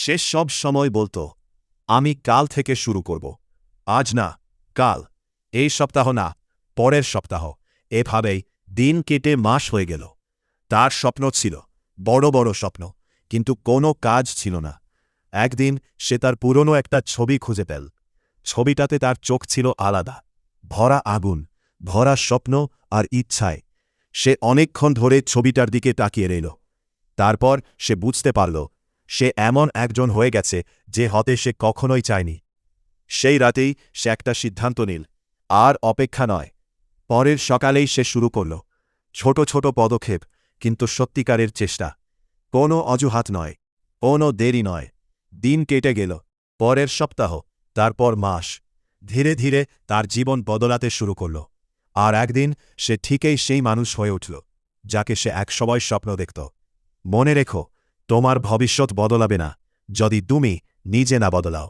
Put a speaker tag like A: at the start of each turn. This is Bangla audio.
A: সে সব সময় বলতো, আমি কাল থেকে শুরু করব। আজ না, কাল, এই সপ্তাহ না, পরের সপ্তাহ। এভাবেই দিন কেটে মাস হয়ে গেল। তার স্বপ্ন ছিল, বড় বড় স্বপ্ন, কিন্তু কোনো কাজ ছিল না। একদিন সে তার পুরনো একটা ছবি খুঁজে পেল। ছবিটাতে তার চোখ ছিল আলাদা, ভরা আগুন, ভরা স্বপ্ন আর ইচ্ছায়। সে অনেকক্ষণ ধরে ছবিটার দিকে তাকিয়ে রইল। তারপর সে বুঝতে পারল, সে এমন একজন হয়ে গেছে যে হতে সে কখনোই চায়নি। সেই রাতেই সে একটা সিদ্ধান্ত নিল, আর অপেক্ষা নয়। পরের সকালেই সে শুরু করল, ছোট ছোট পদক্ষেপ, কিন্তু সত্যিকারের চেষ্টা। কোনো অজুহাত নয়, কোনো দেরি নয়। দিন কেটে গেল, পরের সপ্তাহ, তারপর মাস। ধীরে ধীরে তার জীবন বদলাতে শুরু করল। আর একদিন সে ঠিকই সেই মানুষ হয়ে উঠল, যাকে সে একসময় স্বপ্ন দেখত। মনে রেখো, তোমার ভবিষ্যৎ বদলাবে না যদি তুমি নিজে না বদলাও।